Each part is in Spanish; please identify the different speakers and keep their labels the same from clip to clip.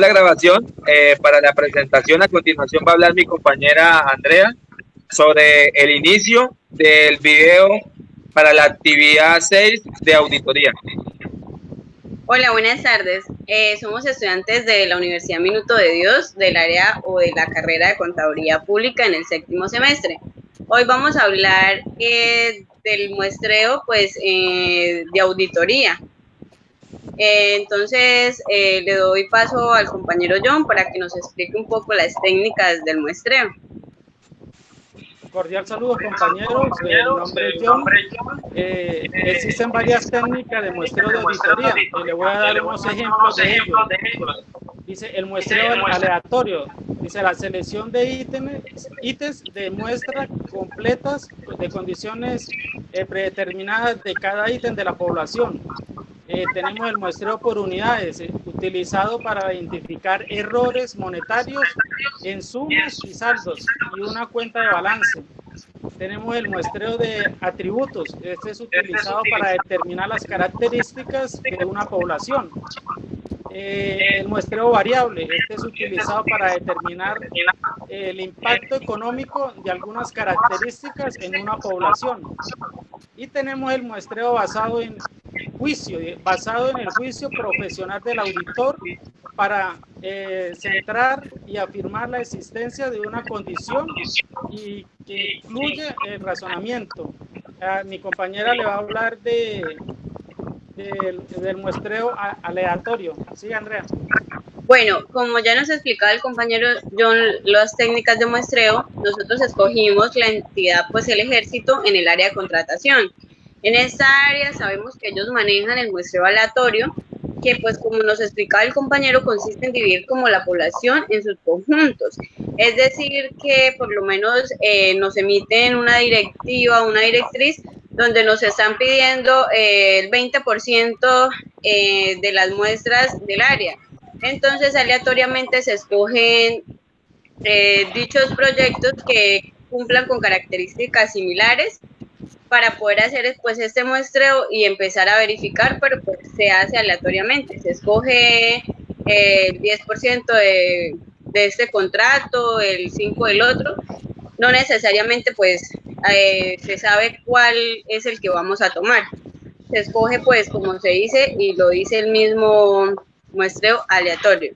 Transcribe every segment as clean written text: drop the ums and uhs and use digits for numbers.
Speaker 1: La grabación para la presentación. A continuación va a hablar mi compañera Andrea sobre el inicio del video para la actividad 6 de auditoría.
Speaker 2: Hola, buenas tardes. Somos estudiantes de la Universidad Minuto de Dios, del área o de la carrera de Contaduría Pública en el séptimo semestre. Hoy vamos a hablar del muestreo de auditoría. Entonces, le doy paso al compañero John para que nos explique un poco las técnicas del muestreo.
Speaker 3: Cordial saludos, compañeros. Mi nombre es John. Existen varias técnicas de muestreo de auditoría y le voy a dar unos ejemplos de ellos. Dice el muestreo aleatorio. Dice la selección de ítems de muestra completas de condiciones predeterminadas de cada ítem de la población. Tenemos el muestreo por unidades, utilizado para identificar errores monetarios en sumas y saldos y una cuenta de balance. Tenemos el muestreo de atributos. Este es utilizado para determinar las características de una población. El muestreo variable. Este es utilizado para determinar el impacto económico de algunas características en una población. Y tenemos el muestreo basado en el juicio profesional del auditor para centrar y afirmar la existencia de una condición y que incluye el razonamiento. Mi compañera le va a hablar del muestreo aleatorio. Sí, Andrea.
Speaker 2: Bueno, como ya nos explicaba el compañero John las técnicas de muestreo, nosotros escogimos la entidad, el ejército, en el área de contratación. En esta área sabemos que ellos manejan el muestreo aleatorio, que como nos explicaba el compañero, consiste en dividir como la población en sus conjuntos. Es decir, que por lo menos nos emiten una directiva, una directriz, donde nos están pidiendo el 20% de las muestras del área. Entonces, aleatoriamente se escogen dichos proyectos que cumplan con características similares para poder hacer este muestreo y empezar a verificar, pero se hace aleatoriamente. Se escoge el 10% de este contrato, el 5% del otro. No necesariamente se sabe cuál es el que vamos a tomar. Se escoge como se dice y lo dice el mismo muestreo aleatorio.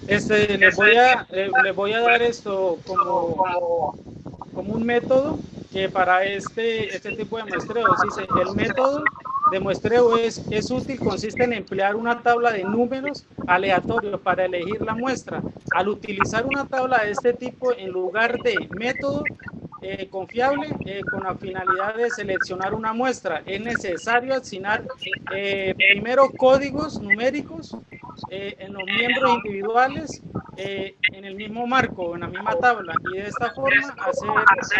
Speaker 3: Le voy a dar esto como un método que para este tipo de muestreo. Dice, el método de muestreo es útil, consiste en emplear una tabla de números aleatorios para elegir la muestra. Al utilizar una tabla de este tipo en lugar de método confiable, con la finalidad de seleccionar una muestra, es necesario asignar primero códigos numéricos en los miembros individuales en el mismo marco, en la misma tabla, y de esta forma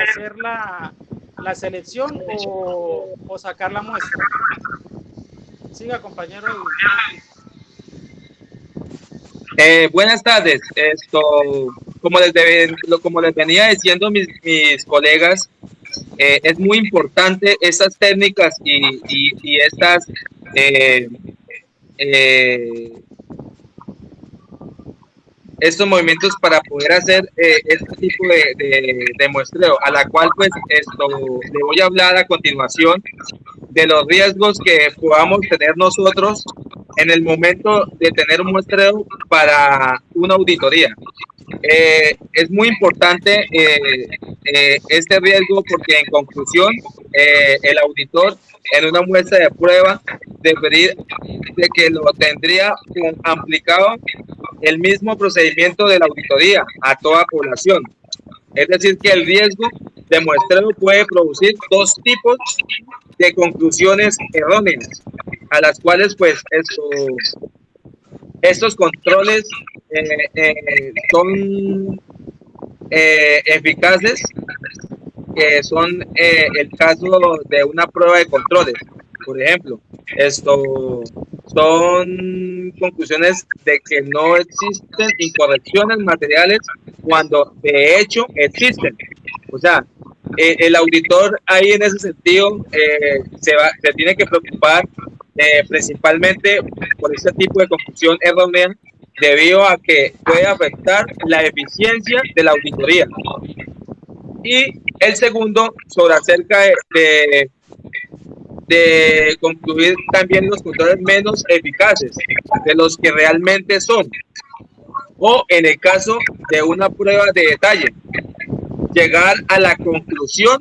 Speaker 3: hacer la selección o sacar la muestra. Siga, compañero.
Speaker 1: Buenas tardes. Como les venía diciendo mis colegas, es muy importante estas técnicas y estas estos movimientos para poder hacer este tipo de muestreo, a la cual le voy a hablar a continuación de los riesgos que podamos tener nosotros en el momento de tener un muestreo para una auditoría. Es muy importante este riesgo porque, en conclusión, el auditor en una muestra de prueba debería de que lo tendría aplicado el mismo procedimiento de la auditoría a toda población. Es decir, que el riesgo de muestreo puede producir dos tipos de conclusiones erróneas, a las cuales estos controles son eficaces, que son el caso de una prueba de controles. Por ejemplo, son conclusiones de que no existen incorrecciones materiales cuando de hecho existen. O sea, el auditor ahí en ese sentido se tiene que preocupar principalmente por este tipo de conclusión errónea, debido a que puede afectar la eficiencia de la auditoría. Y el segundo, sobre acerca de concluir también los controles menos eficaces de los que realmente son, o en el caso de una prueba de detalle, llegar a la conclusión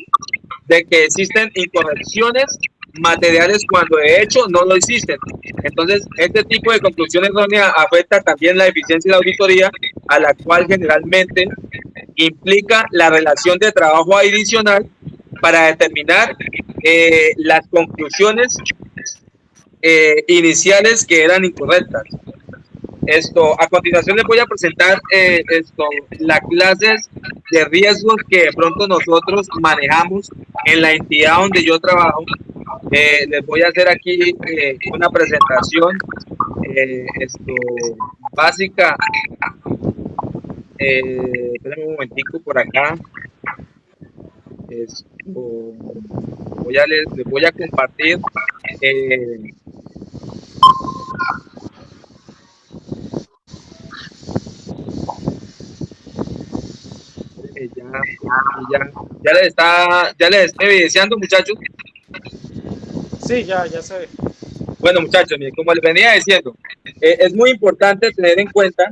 Speaker 1: de que existen incorrecciones materiales cuando de hecho no lo existen. Entonces, este tipo de conclusión errónea afecta también la eficiencia de la auditoría, a la cual generalmente implica la relación de trabajo adicional para determinar las conclusiones iniciales que eran incorrectas. A continuación les voy a presentar las clases de riesgos que de pronto nosotros manejamos en la entidad donde yo trabajo. Les voy a hacer aquí una presentación básica. Espérenme un momentico por acá. Les voy a compartir. Ya les estoy evidenciando, muchachos.
Speaker 3: Sí, ya se ve.
Speaker 1: Bueno, muchachos, como les venía diciendo, es muy importante tener en cuenta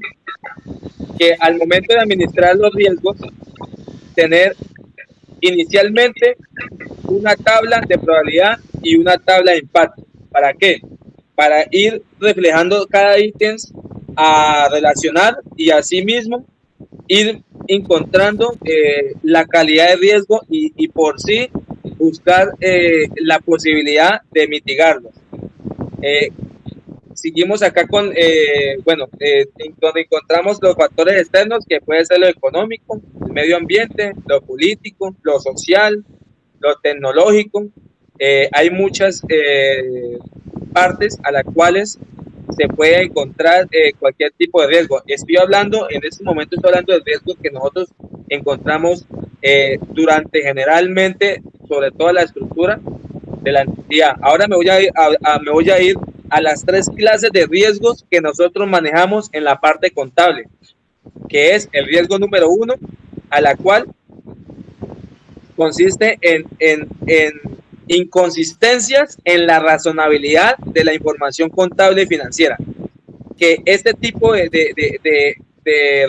Speaker 1: que al momento de administrar los riesgos, tener inicialmente una tabla de probabilidad y una tabla de impacto. ¿Para qué? Para ir reflejando cada ítem a relacionar y asimismo ir encontrando la calidad de riesgo y por sí buscar la posibilidad de mitigarlo. Seguimos acá con, donde encontramos los factores externos, que puede ser lo económico, el medio ambiente, lo político, lo social, lo tecnológico. Hay muchas partes a las cuales se puede encontrar cualquier tipo de riesgo. En este momento estoy hablando de riesgos que nosotros encontramos durante generalmente, sobre toda la estructura de la entidad. Ahora me voy a ir a las 3 clases de riesgos que nosotros manejamos en la parte contable, que es el riesgo número 1, a la cual consiste en inconsistencias en la razonabilidad de la información contable y financiera, que este tipo de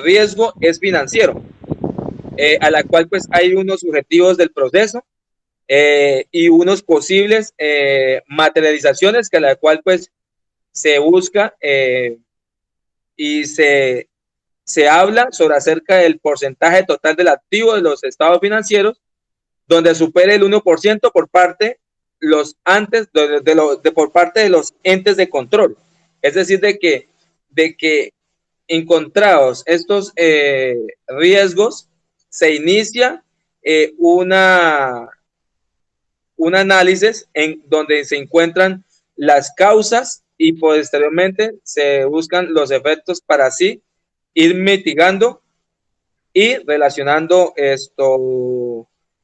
Speaker 1: riesgo es financiero, a la cual pues hay unos objetivos del proceso y unos posibles materializaciones, que a la cual pues se busca y se habla sobre acerca del porcentaje total del activo de los estados financieros, donde supere el 1% por parte por parte de los entes de control. Es decir, de que encontrados estos riesgos, se inicia un análisis en donde se encuentran las causas y posteriormente se buscan los efectos para así ir mitigando y relacionando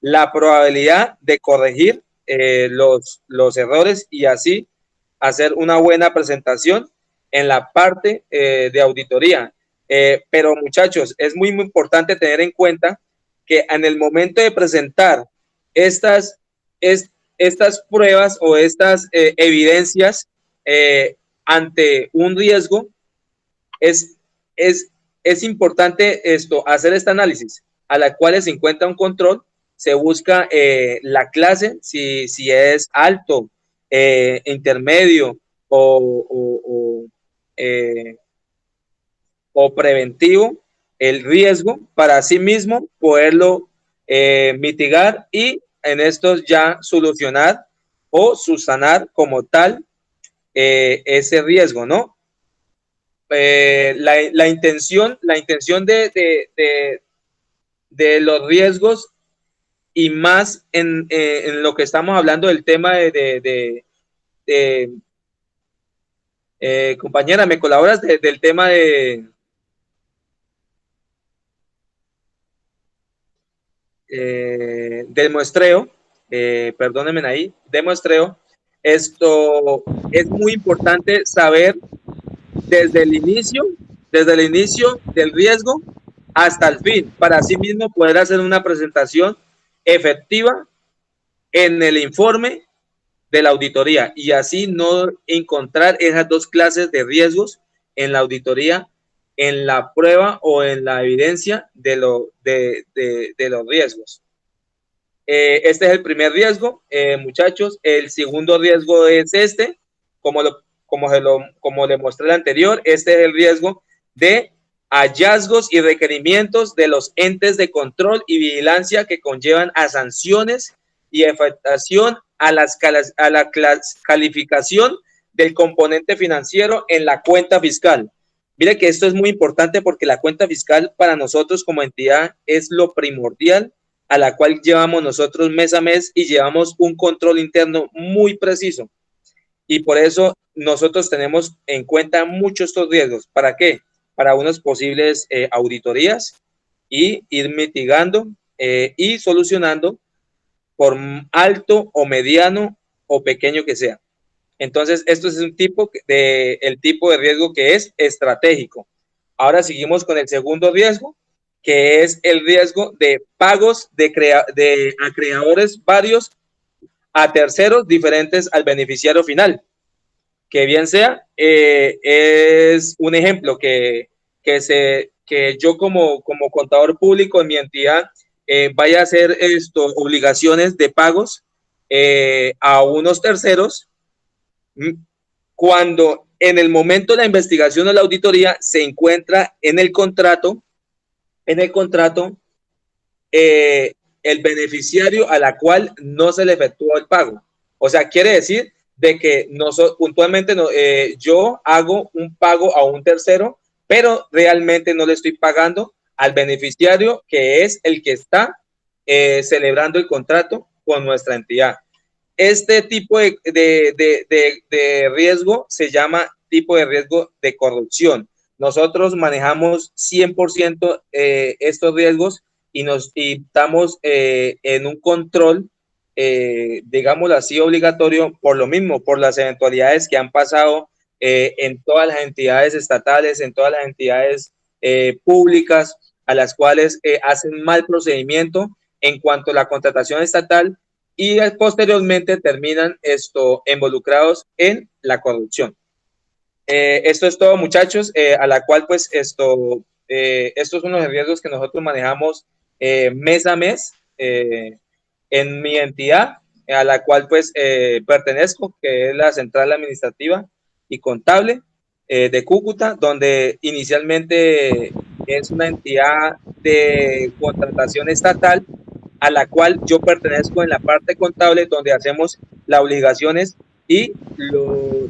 Speaker 1: la probabilidad de corregir los errores y así hacer una buena presentación en la parte de auditoría. Pero muchachos, es muy importante tener en cuenta que en el momento de presentar estas pruebas o estas evidencias ante un riesgo, es importante hacer este análisis, a la cual se encuentra un control, se busca la clase, si es alto, intermedio o preventivo el riesgo, para así mismo poderlo mitigar y en estos ya solucionar o subsanar como tal ese riesgo, ¿no? La intención de los riesgos y más en lo que estamos hablando del tema compañera, ¿me colaboras del tema del muestreo? Perdónenme ahí, de muestreo. esto es muy importante saber desde el inicio del riesgo hasta el fin, para así mismo poder hacer una presentación efectiva en el informe de la auditoría y así no encontrar esas dos clases de riesgos en la auditoría, en la prueba o en la evidencia de los riesgos. Este es el primer riesgo, muchachos. El segundo riesgo es este, como le mostré el anterior. Este es el riesgo de hallazgos y requerimientos de los entes de control y vigilancia que conllevan a sanciones y afectación a la calificación del componente financiero en la cuenta fiscal. Mire que esto es muy importante porque la cuenta fiscal para nosotros como entidad es lo primordial, a la cual llevamos nosotros mes a mes y llevamos un control interno muy preciso. Y por eso nosotros tenemos en cuenta mucho estos riesgos. ¿Para qué? Para unas posibles auditorías y ir mitigando y solucionando por alto o mediano o pequeño que sea. Entonces, esto es el tipo de riesgo que es estratégico. Ahora seguimos con el segundo riesgo, que es el riesgo de pagos a creadores varios a terceros diferentes al beneficiario final. Que bien sea, es un ejemplo que yo como contador público en mi entidad vaya a hacer obligaciones de pagos a unos terceros cuando en el momento de la investigación o la auditoría se encuentra en el contrato el beneficiario a la cual no se le efectuó el pago. O sea, quiere decir de que puntualmente yo hago un pago a un tercero, pero realmente no le estoy pagando al beneficiario que es el que está celebrando el contrato con nuestra entidad. Este tipo de riesgo se llama tipo de riesgo de corrupción. Nosotros manejamos 100% estos riesgos y estamos en un control, digámoslo así, obligatorio por lo mismo, por las eventualidades que han pasado en todas las entidades estatales, en todas las entidades públicas, a las cuales hacen mal procedimiento en cuanto a la contratación estatal y posteriormente terminan involucrados en la corrupción. Esto es todo, muchachos, a la cual pues estos son los riesgos que nosotros manejamos mes a mes en mi entidad, a la cual pues pertenezco, que es la Central Administrativa y Contable de Cúcuta, donde inicialmente es una entidad de contratación estatal a la cual yo pertenezco en la parte contable, donde hacemos las obligaciones y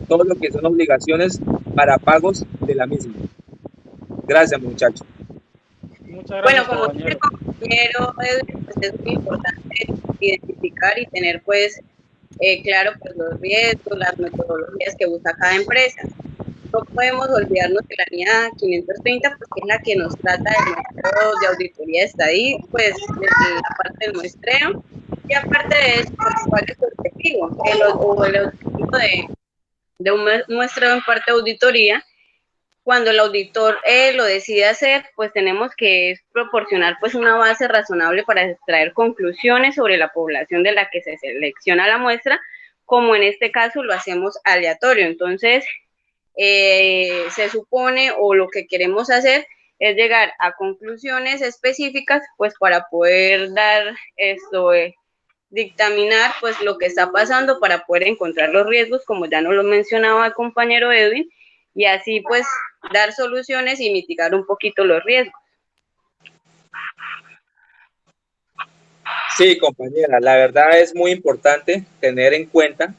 Speaker 1: todo lo que son obligaciones para pagos de la misma. Gracias, muchachos.
Speaker 3: Muchas gracias,
Speaker 2: bueno, como dice el compañero, pues es muy importante identificar y tener pues claro pues los riesgos, las metodologías que usa cada empresa. No podemos olvidarnos que la línea 530 pues, es la que nos trata de muestreos de auditoría estadística, pues desde la parte del muestreo. Y aparte de eso, pues, ¿cuál es su objetivo? El objetivo de un muestreo en parte de auditoría. Cuando el auditor lo decide hacer, pues tenemos que proporcionar pues una base razonable para extraer conclusiones sobre la población de la que se selecciona la muestra, como en este caso lo hacemos aleatorio. Entonces, se supone o lo que queremos hacer es llegar a conclusiones específicas pues para poder dar dictaminar pues lo que está pasando para poder encontrar los riesgos, como ya nos lo mencionaba el compañero Edwin, y así pues dar soluciones y mitigar un poquito los riesgos.
Speaker 1: Sí, compañera, la verdad es muy importante tener en cuenta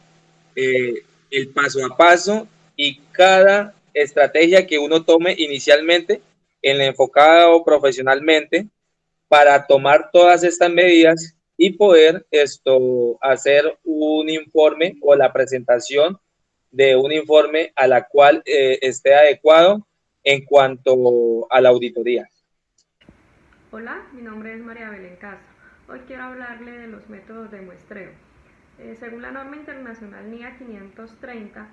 Speaker 1: el paso a paso y cada estrategia que uno tome inicialmente en el enfocado profesionalmente para tomar todas estas medidas y poder hacer un informe o la presentación de un informe a la cual esté adecuado en cuanto a la auditoría.
Speaker 4: Hola, mi nombre es María Belén Castro. Hoy quiero hablarle de los métodos de muestreo. Según la norma internacional NIA 530,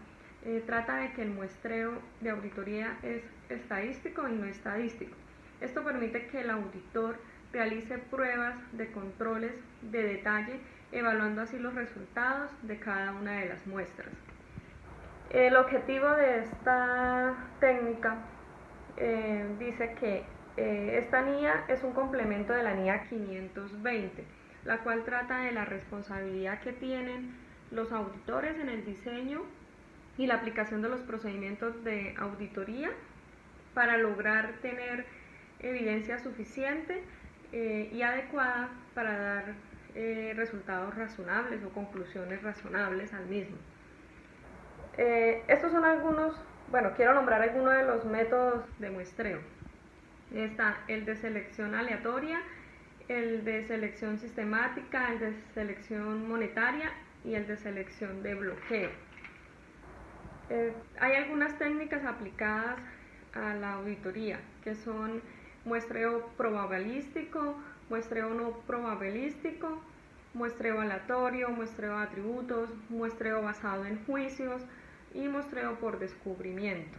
Speaker 4: trata de que el muestreo de auditoría es estadístico y no estadístico. Esto permite que el auditor realice pruebas de controles de detalle, evaluando así los resultados de cada una de las muestras. El objetivo de esta técnica dice que esta NIA es un complemento de la NIA 520, la cual trata de la responsabilidad que tienen los auditores en el diseño y la aplicación de los procedimientos de auditoría para lograr tener evidencia suficiente y adecuada para dar resultados razonables o conclusiones razonables al mismo. Estos son algunos, quiero nombrar algunos de los métodos de muestreo. Está el de selección aleatoria, el de selección sistemática, el de selección monetaria y el de selección de bloqueo. Hay algunas técnicas aplicadas a la auditoría, que son muestreo probabilístico, muestreo no probabilístico, muestreo aleatorio, muestreo de atributos, muestreo basado en juicios y muestreo por descubrimiento.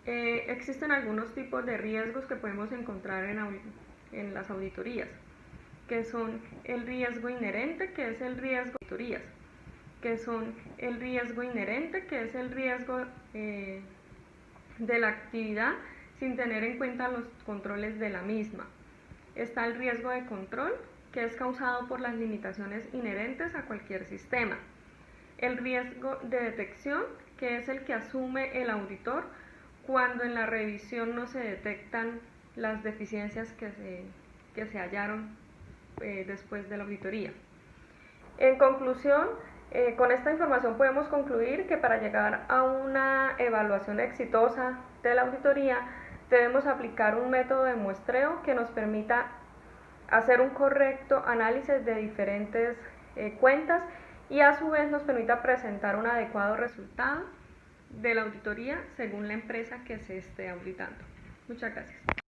Speaker 4: Existen algunos tipos de riesgos que podemos encontrar en las auditorías, que son el riesgo inherente, que es el riesgo de auditorías, que son el riesgo inherente, que es el riesgo de la actividad sin tener en cuenta los controles de la misma. Está el riesgo de control, que es causado por las limitaciones inherentes a cualquier sistema. El riesgo de detección, que es el que asume el auditor cuando en la revisión no se detectan las deficiencias que se hallaron después de la auditoría. En conclusión, con esta información podemos concluir que para llegar a una evaluación exitosa de la auditoría debemos aplicar un método de muestreo que nos permita hacer un correcto análisis de diferentes cuentas y a su vez nos permita presentar un adecuado resultado de la auditoría según la empresa que se esté auditando. Muchas gracias.